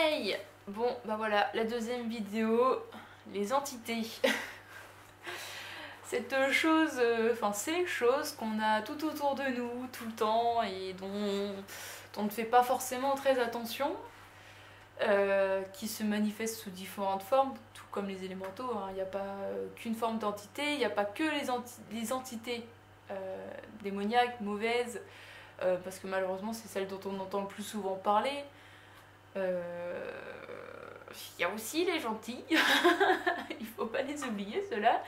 Hey! Bon, bah voilà, la deuxième vidéo, les entités. Cette chose, enfin ces choses qu'on a tout autour de nous, tout le temps, et dont on ne fait pas forcément très attention, qui se manifestent sous différentes formes, tout comme les élémentaux, hein. Il n'y a pas qu'une forme d'entité, il n'y a pas que les entités démoniaques, mauvaises, parce que malheureusement c'est celle dont on entend le plus souvent parler. Il y a aussi les gentils, il faut pas les oublier ceux-là.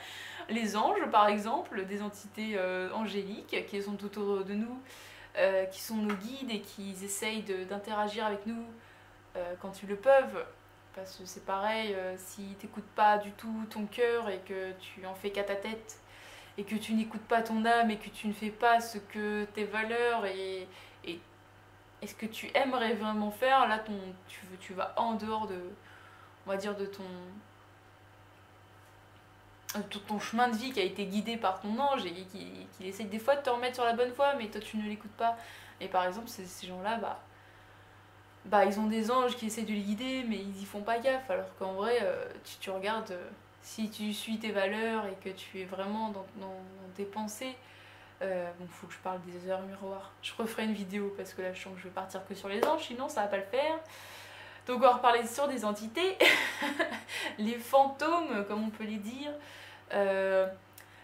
Les anges par exemple, des entités angéliques qui sont tout autour de nous, qui sont nos guides et qui essayent d'interagir avec nous quand ils le peuvent. Parce que c'est pareil, si t'écoutes pas du tout ton cœur et que tu en fais qu'à ta tête, et que tu n'écoutes pas ton âme et que tu ne fais pas ce que tes valeurs et ce que tu aimerais vraiment faire, là tu vas en dehors de, on va dire, de ton chemin de vie qui a été guidé par ton ange et qui essaye des fois de te remettre sur la bonne voie, mais toi tu ne l'écoutes pas. Et par exemple, ces gens-là, bah ils ont des anges qui essaient de les guider, mais ils y font pas gaffe, alors qu'en vrai, tu regardes, si tu suis tes valeurs et que tu es vraiment dans tes pensées. Bon, faut que je parle des heures miroirs. Je referai une vidéo parce que là je sens que je vais partir que sur les anges, sinon ça va pas le faire. Donc on va reparler sur des entités, les fantômes comme on peut les dire,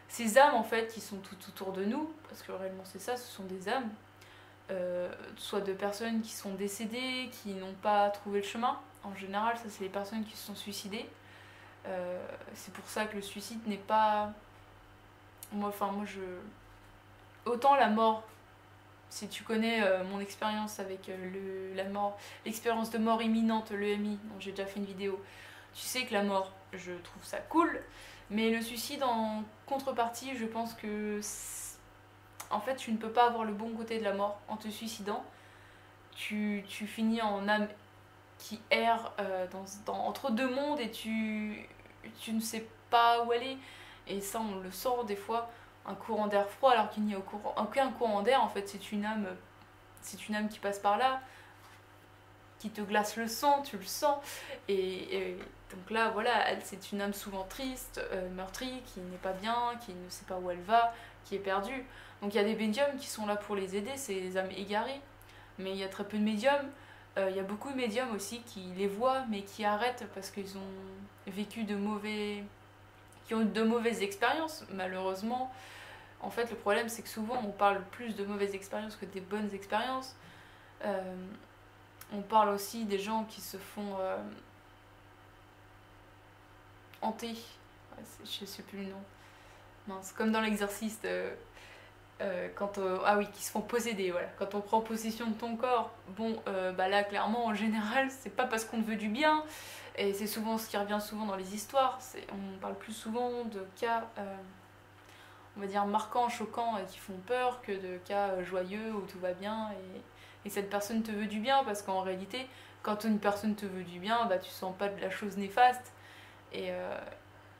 ces âmes en fait qui sont tout autour de nous, parce que réellement c'est ça, ce sont des âmes, soit de personnes qui sont décédées, qui n'ont pas trouvé le chemin. En général ça c'est les personnes qui se sont suicidées. C'est pour ça que le suicide n'est pas... Moi je... Autant la mort, si tu connais mon expérience avec la mort, l'expérience de mort imminente, l'EMI, dont j'ai déjà fait une vidéo, tu sais que la mort, je trouve ça cool, mais le suicide en contrepartie, je pense que en fait tu ne peux pas avoir le bon côté de la mort en te suicidant. Tu finis en âme qui erre entre deux mondes et tu ne sais pas où aller, et ça on le sent des fois. Un courant d'air froid alors qu'il n'y a aucun courant d'air, en fait c'est une âme qui passe par là, qui te glace le sang, tu le sens, et donc là voilà, elle c'est une âme souvent triste, meurtrie, qui n'est pas bien, qui ne sait pas où elle va, qui est perdue. Donc il y a des médiums qui sont là pour les aider, ces âmes égarées, mais il y a très peu de médiums. Il y a beaucoup de médiums aussi qui les voient mais qui arrêtent parce qu'ils ont vécu qui ont eu de mauvaises expériences, malheureusement. En fait, le problème, c'est que souvent, on parle plus de mauvaises expériences que des bonnes expériences. On parle aussi des gens qui se font hanter. Ouais, je sais plus le nom. Mince, comme dans l'exorciste, ah oui, qui se font posséder, voilà. Quand on prend possession de ton corps, bon, bah là, clairement, en général, c'est pas parce qu'on te veut du bien, et c'est souvent ce qui revient souvent dans les histoires. On parle plus souvent de cas, on va dire, marquants, choquants, et qui font peur, que de cas joyeux où tout va bien, et cette personne te veut du bien, parce qu'en réalité, quand une personne te veut du bien, bah tu sens pas de la chose néfaste, et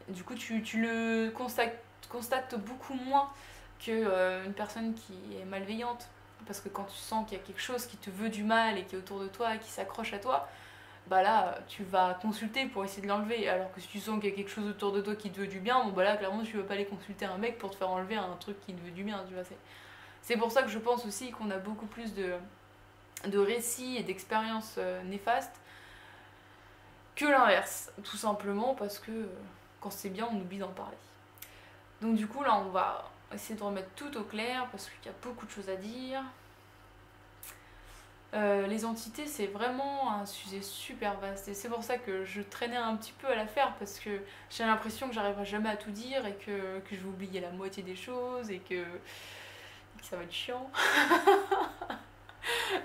du coup, tu le constates beaucoup moins qu'une personne qui est malveillante. Parce que quand tu sens qu'il y a quelque chose qui te veut du mal et qui est autour de toi et qui s'accroche à toi, bah là tu vas consulter pour essayer de l'enlever. Alors que si tu sens qu'il y a quelque chose autour de toi qui te veut du bien, bon bah là clairement tu vas pas aller consulter un mec pour te faire enlever un truc qui te veut du bien, tu vois. C'est pour ça que je pense aussi qu'on a beaucoup plus de récits et d'expériences néfastes que l'inverse, tout simplement parce que quand c'est bien on oublie d'en parler. Donc du coup là on va essayer de remettre tout au clair parce qu'il y a beaucoup de choses à dire. Les entités c'est vraiment un sujet super vaste et c'est pour ça que je traînais un petit peu à la faire, parce que j'ai l'impression que j'arriverai jamais à tout dire et que je vais oublier la moitié des choses et que ça va être chiant.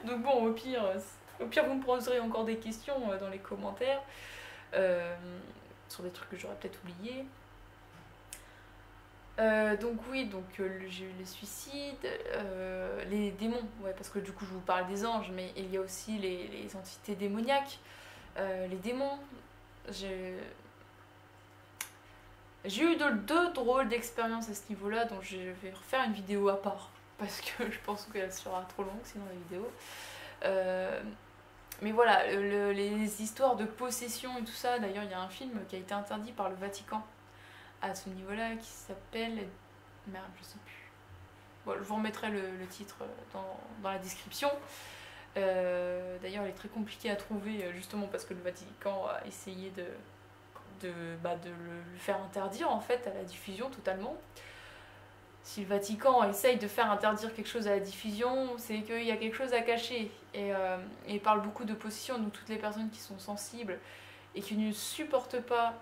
Donc bon, au pire vous me poserez encore des questions dans les commentaires sur des trucs que j'aurais peut-être oubliés. Donc oui, j'ai eu les suicides, les démons, ouais, parce que du coup je vous parle des anges, mais il y a aussi les entités démoniaques, les démons. J'ai eu deux drôles d'expériences à ce niveau-là, donc je vais refaire une vidéo à part, parce que je pense qu'elle sera trop longue sinon la vidéo. Mais voilà, les histoires de possession et tout ça, d'ailleurs il y a un film qui a été interdit par le Vatican à ce niveau-là qui s'appelle... Merde, je sais plus. Bon, je vous remettrai le titre dans la description. D'ailleurs il est très compliqué à trouver justement parce que le Vatican a essayé de le faire interdire en fait à la diffusion totalement. Si le Vatican essaye de faire interdire quelque chose à la diffusion, c'est qu'il y a quelque chose à cacher. Et il parle beaucoup de possession, donc toutes les personnes qui sont sensibles et qui ne supportent pas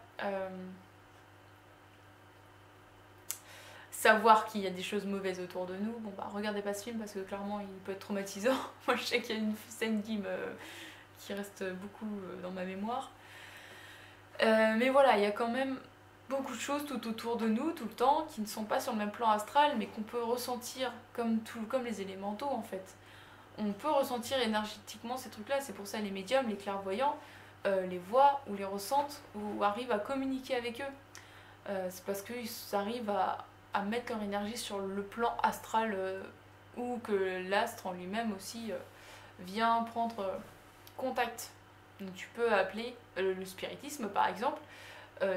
savoir qu'il y a des choses mauvaises autour de nous, bon bah regardez pas ce film parce que clairement il peut être traumatisant. Moi je sais qu'il y a une scène qui reste beaucoup dans ma mémoire. Mais voilà, il y a quand même beaucoup de choses tout autour de nous, tout le temps, qui ne sont pas sur le même plan astral, mais qu'on peut ressentir comme les élémentaux en fait. On peut ressentir énergétiquement ces trucs-là, c'est pour ça les médiums, les clairvoyants, les voient ou les ressentent ou arrivent à communiquer avec eux. C'est parce qu'ils arrivent à mettre leur énergie sur le plan astral ou que l'astre en lui-même aussi vient prendre contact. Donc tu peux appeler le spiritisme par exemple,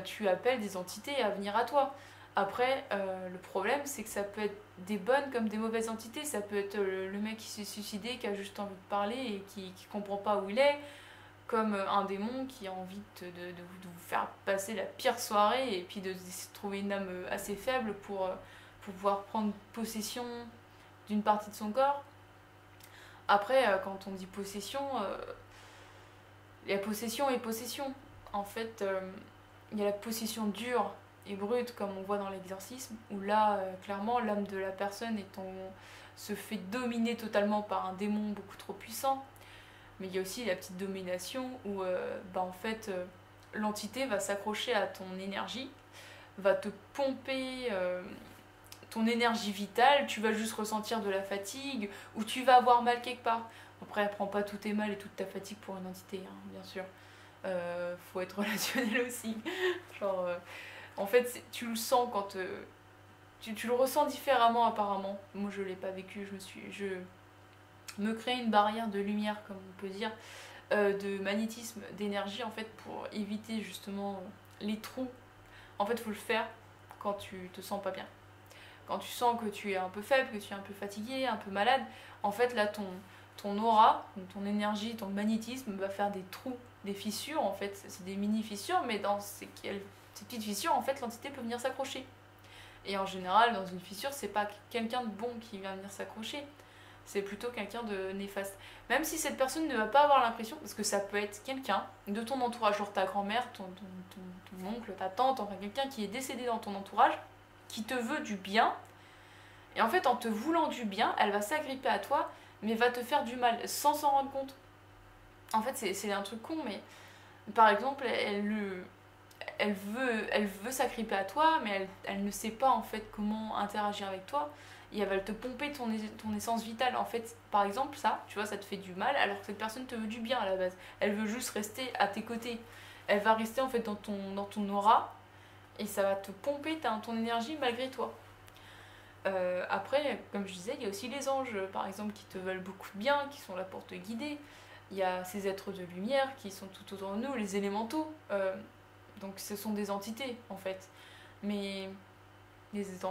tu appelles des entités à venir à toi. Après, le problème c'est que ça peut être des bonnes comme des mauvaises entités. Ça peut être le mec qui s'est suicidé, qui a juste envie de parler et qui comprend pas où il est, comme un démon qui a envie de vous faire passer la pire soirée et puis de trouver une âme assez faible pour pouvoir prendre possession d'une partie de son corps. Après, quand on dit possession, il y a possession et possession. En fait, il y a la possession dure et brute, comme on voit dans l'exorcisme, où là, clairement, l'âme de la personne se fait dominer totalement par un démon beaucoup trop puissant. Mais il y a aussi la petite domination où, en fait, l'entité va s'accrocher à ton énergie, va te pomper ton énergie vitale, tu vas juste ressentir de la fatigue, ou tu vas avoir mal quelque part. Après, elle prend pas tous tes mal et toute ta fatigue pour une entité, hein, bien sûr. Faut être relationnel aussi. Genre, en fait, tu le sens quand... tu le ressens différemment apparemment. Moi, je l'ai pas vécu, je me crée une barrière de lumière, comme on peut dire, de magnétisme, d'énergie, en fait, pour éviter justement les trous. En fait, il faut le faire quand tu te sens pas bien. Quand tu sens que tu es un peu faible, que tu es un peu fatigué, un peu malade, en fait, là, ton aura, ton énergie, ton magnétisme va faire des trous, des fissures, en fait. C'est des mini-fissures, mais dans ces petites fissures, en fait, l'entité peut venir s'accrocher. Et en général, dans une fissure, c'est pas quelqu'un de bon qui vient venir s'accrocher, c'est plutôt quelqu'un de néfaste. Même si cette personne ne va pas avoir l'impression, parce que ça peut être quelqu'un de ton entourage, genre ta grand-mère, ton oncle, ta tante, enfin quelqu'un qui est décédé dans ton entourage, qui te veut du bien, et en fait en te voulant du bien, elle va s'agripper à toi, mais va te faire du mal, sans s'en rendre compte. En fait c'est un truc con, mais par exemple, elle veut s'agripper à toi, mais elle ne sait pas en fait comment interagir avec toi, et elle va te pomper ton essence vitale. En fait, par exemple, ça, tu vois, ça te fait du mal, alors que cette personne te veut du bien à la base. Elle veut juste rester à tes côtés. Elle va rester en fait dans ton aura, et ça va te pomper ton énergie malgré toi. Après, comme je disais, il y a aussi les anges, par exemple, qui te veulent beaucoup de bien, qui sont là pour te guider. Il y a ces êtres de lumière qui sont tout autour de nous, les élémentaux. Donc ce sont des entités, en fait. Mais des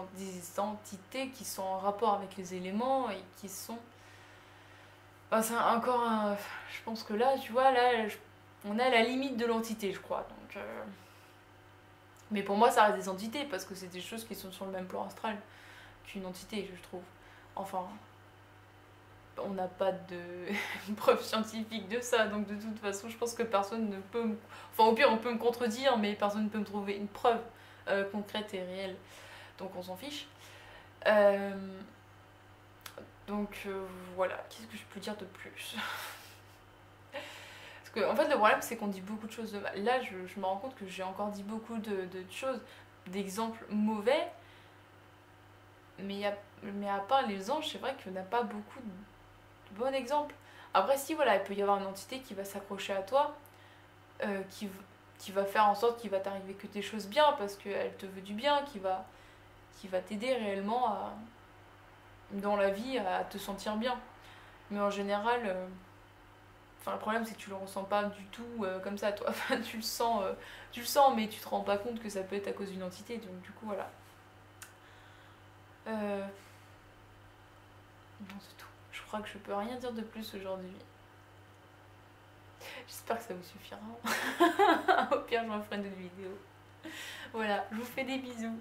entités qui sont en rapport avec les éléments et qui sont... Enfin, c'est encore un... Je pense que là, tu vois, là, on est à la limite de l'entité, je crois. Donc, mais pour moi, ça reste des entités, parce que c'est des choses qui sont sur le même plan astral qu'une entité, je trouve. Enfin, on n'a pas de preuve scientifique de ça, donc de toute façon, je pense que personne ne peut... Enfin, au pire, on peut me contredire, mais personne ne peut me trouver une preuve concrète et réelle. Donc on s'en fiche. Donc voilà, qu'est-ce que je peux dire de plus? Parce que en fait, le problème, c'est qu'on dit beaucoup de choses de mal. Là, je me rends compte que j'ai encore dit beaucoup de choses, d'exemples mauvais, mais à part les anges, c'est vrai qu'on n'a pas beaucoup de bons exemples. Après, si, voilà, il peut y avoir une entité qui va s'accrocher à toi, qui va faire en sorte qu'il va t'arriver que des choses bien, parce qu'elle te veut du bien, qui va t'aider réellement dans la vie à te sentir bien. Mais en général, Enfin, le problème, c'est que tu le ressens pas du tout comme ça, toi. Enfin, tu le sens, mais tu te rends pas compte que ça peut être à cause d'une entité. Donc, du coup, voilà. Non, c'est tout. Je crois que je peux rien dire de plus aujourd'hui. J'espère que ça vous suffira. Au pire, je m'en ferai une autre vidéo. Voilà, je vous fais des bisous.